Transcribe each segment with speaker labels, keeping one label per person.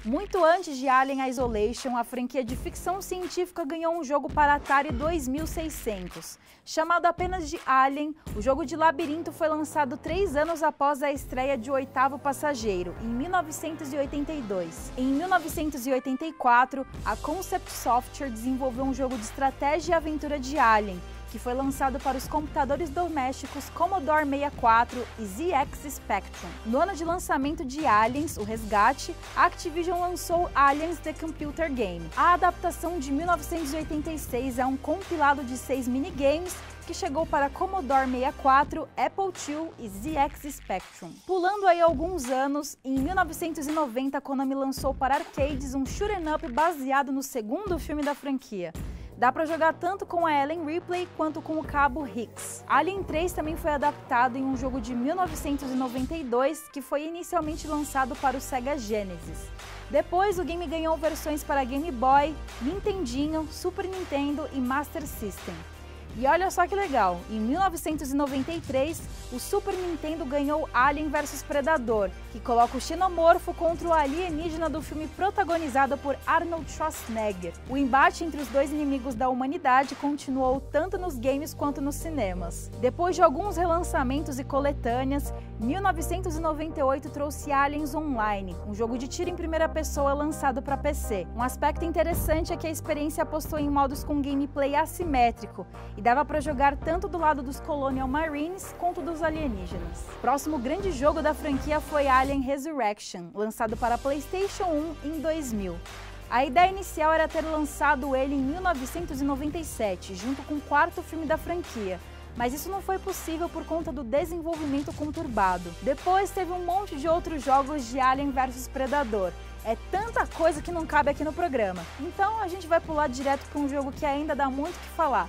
Speaker 1: Muito antes de Alien Isolation, a franquia de ficção científica ganhou um jogo para Atari 2600. Chamado apenas de Alien, o jogo de labirinto foi lançado 3 anos após a estreia de O Oitavo Passageiro, em 1982. Em 1984, a Concept Software desenvolveu um jogo de estratégia e aventura de Alien, que foi lançado para os computadores domésticos Commodore 64 e ZX Spectrum. No ano de lançamento de Aliens, o Resgate, a Activision lançou Aliens The Computer Game. A adaptação de 1986 é um compilado de 6 minigames que chegou para Commodore 64, Apple II e ZX Spectrum. Pulando aí alguns anos, em 1990 a Konami lançou para arcades um shoot'em up baseado no segundo filme da franquia. Dá pra jogar tanto com a Ellen Ripley quanto com o Cabo Hicks. Alien 3 também foi adaptado em um jogo de 1992 que foi inicialmente lançado para o Sega Genesis. Depois o game ganhou versões para Game Boy, Nintendinho, Super Nintendo e Master System. E olha só que legal, em 1993, o Super Nintendo ganhou Alien vs Predador, que coloca o xenomorfo contra o alienígena do filme protagonizado por Arnold Schwarzenegger. O embate entre os dois inimigos da humanidade continuou tanto nos games quanto nos cinemas. Depois de alguns relançamentos e coletâneas, 1998 trouxe Aliens Online, um jogo de tiro em primeira pessoa lançado para PC. Um aspecto interessante é que a experiência apostou em modos com gameplay assimétrico, e dava para jogar tanto do lado dos Colonial Marines quanto dos alienígenas. O próximo grande jogo da franquia foi Alien Resurrection, lançado para PlayStation 1 em 2000. A ideia inicial era ter lançado ele em 1997, junto com o quarto filme da franquia, mas isso não foi possível por conta do desenvolvimento conturbado. Depois teve um monte de outros jogos de Alien vs Predador. É tanta coisa que não cabe aqui no programa. Então a gente vai pular direto para um jogo que ainda dá muito o que falar.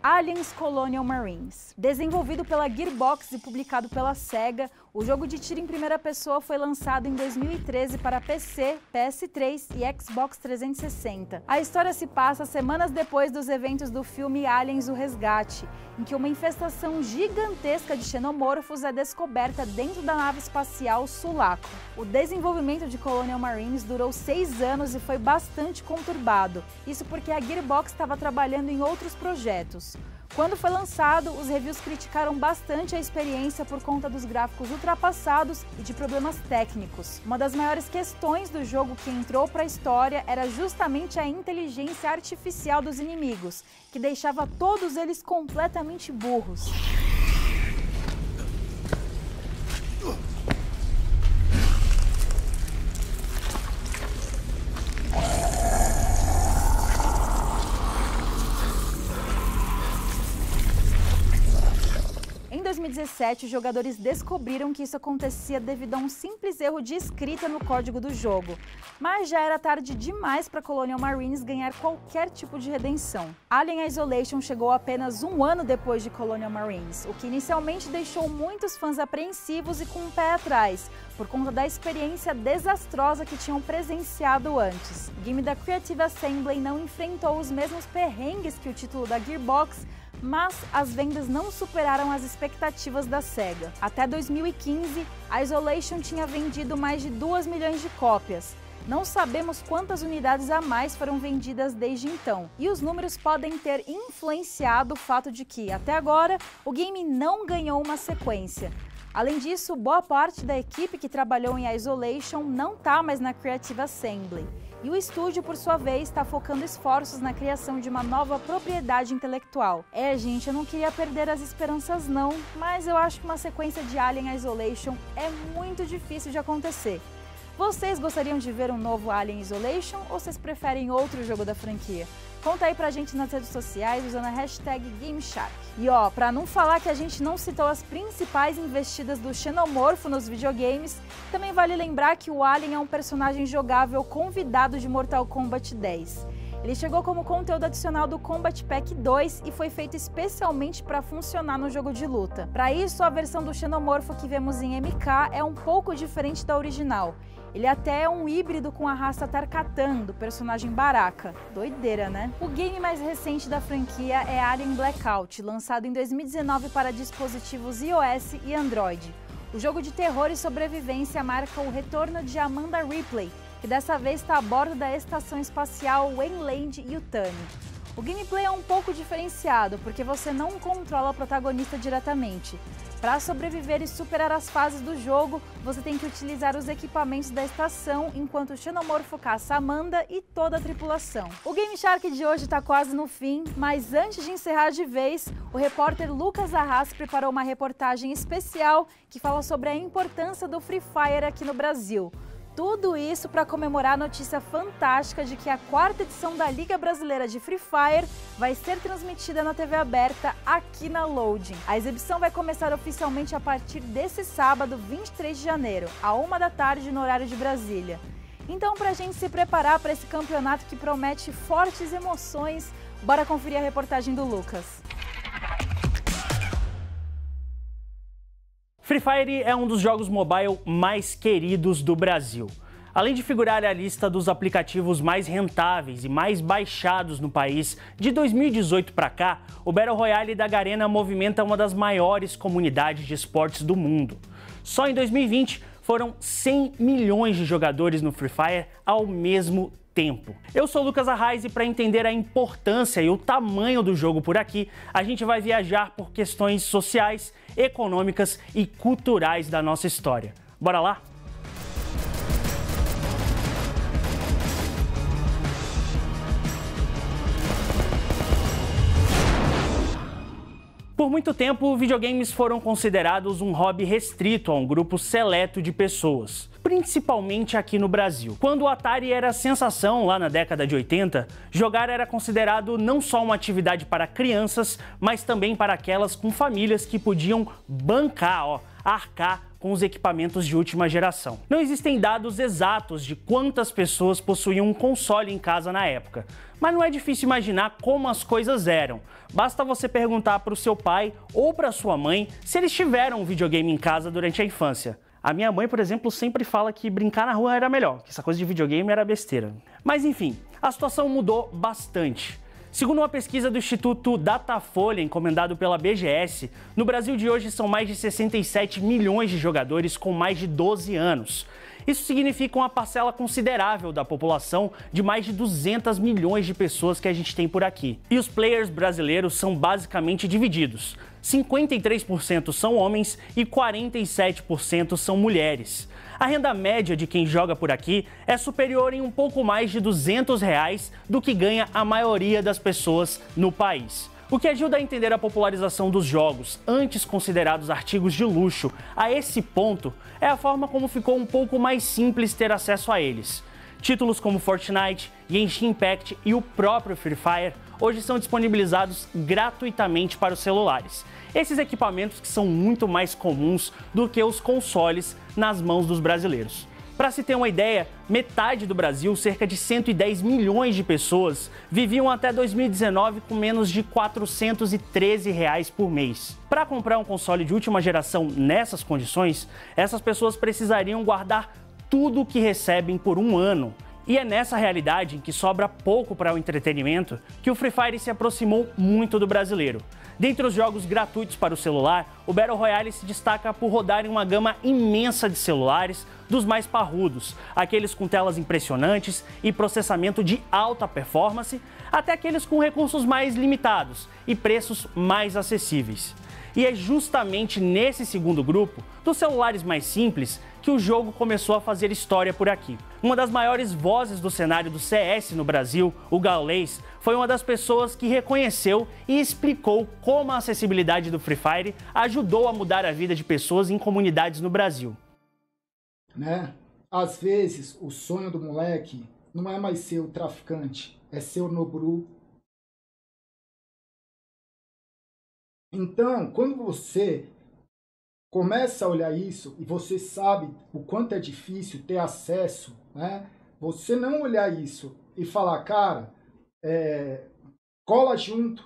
Speaker 1: Aliens Colonial Marines. Desenvolvido pela Gearbox e publicado pela Sega, o jogo de tiro em primeira pessoa foi lançado em 2013 para PC, PS3 e Xbox 360. A história se passa semanas depois dos eventos do filme Aliens o Resgate, em que uma infestação gigantesca de xenomorfos é descoberta dentro da nave espacial Sulaco. O desenvolvimento de Colonial Marines durou 6 anos e foi bastante conturbado, isso porque a Gearbox estava trabalhando em outros projetos. Quando foi lançado, os reviews criticaram bastante a experiência por conta dos gráficos ultrapassados e de problemas técnicos. Uma das maiores questões do jogo que entrou para a história era justamente a inteligência artificial dos inimigos, que deixava todos eles completamente burros. Em 2017, os jogadores descobriram que isso acontecia devido a um simples erro de escrita no código do jogo, mas já era tarde demais para Colonial Marines ganhar qualquer tipo de redenção. Alien Isolation chegou apenas um ano depois de Colonial Marines, o que inicialmente deixou muitos fãs apreensivos e com o pé atrás, por conta da experiência desastrosa que tinham presenciado antes. O game da Creative Assembly não enfrentou os mesmos perrengues que o título da Gearbox, mas as vendas não superaram as expectativas da Sega. Até 2015, a Isolation tinha vendido mais de 2 milhões de cópias. Não sabemos quantas unidades a mais foram vendidas desde então, e os números podem ter influenciado o fato de que, até agora, o game não ganhou uma sequência. Além disso, boa parte da equipe que trabalhou em Isolation não está mais na Creative Assembly. E o estúdio, por sua vez, está focando esforços na criação de uma nova propriedade intelectual. Gente, eu não queria perder as esperanças não, mas eu acho que uma sequência de Alien Isolation é muito difícil de acontecer. Vocês gostariam de ver um novo Alien Isolation ou vocês preferem outro jogo da franquia? Conta aí pra gente nas redes sociais usando a hashtag GameShark. E ó, pra não falar que a gente não citou as principais investidas do xenomorfo nos videogames, também vale lembrar que o Alien é um personagem jogável convidado de Mortal Kombat 10. Ele chegou como conteúdo adicional do Combat Pack 2 e foi feito especialmente para funcionar no jogo de luta. Para isso, a versão do xenomorfo que vemos em MK é um pouco diferente da original. Ele até é um híbrido com a raça Tarkatan, do personagem Baraka. Doideira, né? O game mais recente da franquia é Alien Blackout, lançado em 2019 para dispositivos iOS e Android. O jogo de terror e sobrevivência marca o retorno de Amanda Ripley, que dessa vez está a bordo da Estação Espacial Wayland Yutani. O gameplay é um pouco diferenciado, porque você não controla o protagonista diretamente. Para sobreviver e superar as fases do jogo, você tem que utilizar os equipamentos da estação, enquanto o xenomorfo caça Amanda e toda a tripulação. O Game Shark de hoje está quase no fim, mas antes de encerrar de vez, o repórter Lucas Arras preparou uma reportagem especial que fala sobre a importância do Free Fire aqui no Brasil. Tudo isso para comemorar a notícia fantástica de que a 4ª edição da Liga Brasileira de Free Fire vai ser transmitida na TV aberta aqui na Loading. A exibição vai começar oficialmente a partir desse sábado, 23 de janeiro, à 1 da tarde no horário de Brasília. Então, para a gente se preparar para esse campeonato que promete fortes emoções, bora conferir a reportagem do Lucas.
Speaker 2: Free Fire é um dos jogos mobile mais queridos do Brasil. Além de figurar a lista dos aplicativos mais rentáveis e mais baixados no país, de 2018 para cá, o Battle Royale da Garena movimenta uma das maiores comunidades de esportes do mundo. Só em 2020 foram 100 milhões de jogadores no Free Fire ao mesmo tempo. Eu sou o Lucas Arraes e para entender a importância e o tamanho do jogo por aqui, a gente vai viajar por questões sociais, econômicas e culturais da nossa história. Bora lá? Por muito tempo, videogames foram considerados um hobby restrito a um grupo seleto de pessoas, principalmente aqui no Brasil. Quando o Atari era sensação lá na década de 80, jogar era considerado não só uma atividade para crianças, mas também para aquelas com famílias que podiam arcar com os equipamentos de última geração. Não existem dados exatos de quantas pessoas possuíam um console em casa na época, mas não é difícil imaginar como as coisas eram. Basta você perguntar para o seu pai ou para sua mãe se eles tiveram um videogame em casa durante a infância. A minha mãe, por exemplo, sempre fala que brincar na rua era melhor, que essa coisa de videogame era besteira. Mas enfim, a situação mudou bastante. Segundo uma pesquisa do Instituto Datafolha, encomendado pela BGS, no Brasil de hoje são mais de 67 milhões de jogadores com mais de 12 anos. Isso significa uma parcela considerável da população de mais de 200 milhões de pessoas que a gente tem por aqui. E os players brasileiros são basicamente divididos. 53% são homens e 47% são mulheres. A renda média de quem joga por aqui é superior em um pouco mais de R$200 do que ganha a maioria das pessoas no país. O que ajuda a entender a popularização dos jogos, antes considerados artigos de luxo, a esse ponto, é a forma como ficou um pouco mais simples ter acesso a eles. Títulos como Fortnite, Genshin Impact e o próprio Free Fire hoje são disponibilizados gratuitamente para os celulares. Esses equipamentos que são muito mais comuns do que os consoles nas mãos dos brasileiros. Para se ter uma ideia, metade do Brasil, cerca de 110 milhões de pessoas, viviam até 2019 com menos de R$413 por mês. Para comprar um console de última geração nessas condições, essas pessoas precisariam guardar tudo o que recebem por um ano. E é nessa realidade em que sobra pouco para o entretenimento que o Free Fire se aproximou muito do brasileiro. Dentre os jogos gratuitos para o celular, o Battle Royale se destaca por rodar em uma gama imensa de celulares, dos mais parrudos, aqueles com telas impressionantes e processamento de alta performance, até aqueles com recursos mais limitados e preços mais acessíveis. E é justamente nesse segundo grupo, dos celulares mais simples, que o jogo começou a fazer história por aqui. Uma das maiores vozes do cenário do CS no Brasil, o Gaules, foi uma das pessoas que reconheceu e explicou como a acessibilidade do Free Fire ajudou a mudar a vida de pessoas em comunidades no Brasil.
Speaker 3: Às vezes, o sonho do moleque não é mais ser o traficante, é ser o Nobru. Então, quando você começa a olhar isso e você sabe o quanto é difícil ter acesso, você não olhar isso e falar, cara, cola junto,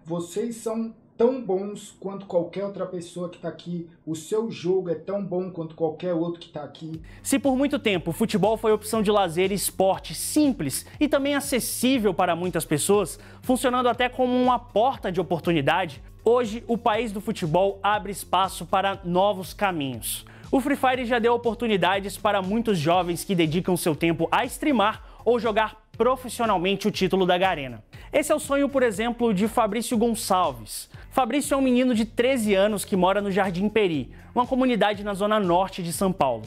Speaker 3: vocês são tão bons quanto qualquer outra pessoa que está aqui, o seu jogo é tão bom quanto qualquer outro que está aqui.
Speaker 2: Se por muito tempo o futebol foi opção de lazer e esporte simples e também acessível para muitas pessoas, funcionando até como uma porta de oportunidade, hoje o país do futebol abre espaço para novos caminhos. O Free Fire já deu oportunidades para muitos jovens que dedicam seu tempo a streamar ou jogar profissionalmente o título da Garena. Esse é o sonho, por exemplo, de Fabrício Gonçalves. Fabrício é um menino de 13 anos que mora no Jardim Peri, uma comunidade na zona norte de São Paulo.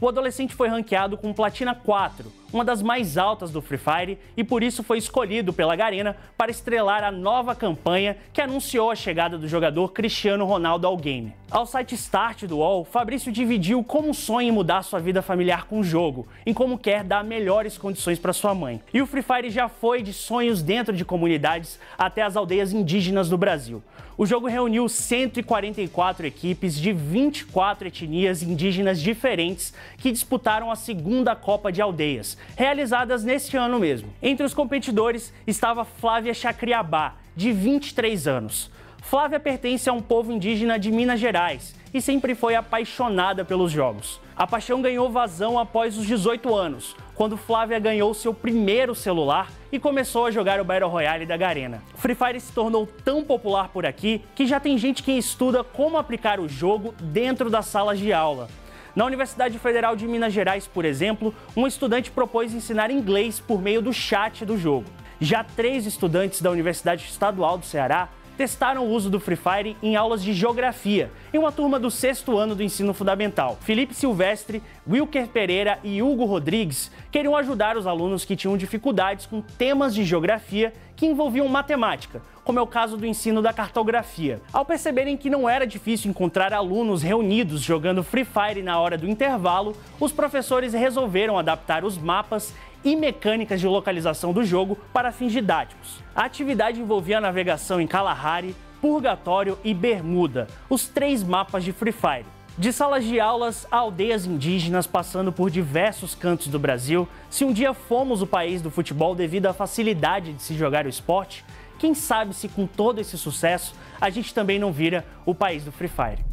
Speaker 2: O adolescente foi ranqueado com Platina 4, uma das mais altas do Free Fire, e por isso foi escolhido pela Garena para estrelar a nova campanha que anunciou a chegada do jogador Cristiano Ronaldo ao game. Ao site Start do UOL, Fabrício dividiu como sonha em mudar sua vida familiar com o jogo, em como quer dar melhores condições para sua mãe. E o Free Fire já foi de sonhos dentro de comunidades até as aldeias indígenas do Brasil. O jogo reuniu 144 equipes de 24 etnias indígenas diferentes que disputaram a segunda Copa de Aldeias, realizadas neste ano mesmo. Entre os competidores estava Flávia Chacriabá, de 23 anos. Flávia pertence a um povo indígena de Minas Gerais e sempre foi apaixonada pelos jogos. A paixão ganhou vazão após os 18 anos, quando Flávia ganhou seu primeiro celular e começou a jogar o Battle Royale da Garena. Free Fire se tornou tão popular por aqui que já tem gente que estuda como aplicar o jogo dentro das salas de aula. Na Universidade Federal de Minas Gerais, por exemplo, um estudante propôs ensinar inglês por meio do chat do jogo. Já 3 estudantes da Universidade Estadual do Ceará testaram o uso do Free Fire em aulas de geografia, em uma turma do 6º ano do ensino fundamental. Felipe Silvestre, Wilker Pereira e Hugo Rodrigues queriam ajudar os alunos que tinham dificuldades com temas de geografia que envolviam matemática, como é o caso do ensino da cartografia. Ao perceberem que não era difícil encontrar alunos reunidos jogando Free Fire na hora do intervalo, os professores resolveram adaptar os mapas e mecânicas de localização do jogo para fins didáticos. A atividade envolvia a navegação em Kalahari, Purgatório e Bermuda, os 3 mapas de Free Fire. De salas de aulas a aldeias indígenas passando por diversos cantos do Brasil, se um dia fomos o país do futebol devido à facilidade de se jogar o esporte, quem sabe se com todo esse sucesso a gente também não vira o país do Free Fire.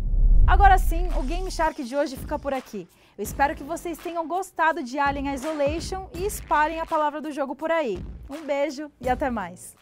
Speaker 1: Agora sim, o Game Shark de hoje fica por aqui. Eu espero que vocês tenham gostado de Alien Isolation e espalhem a palavra do jogo por aí. Um beijo e até mais!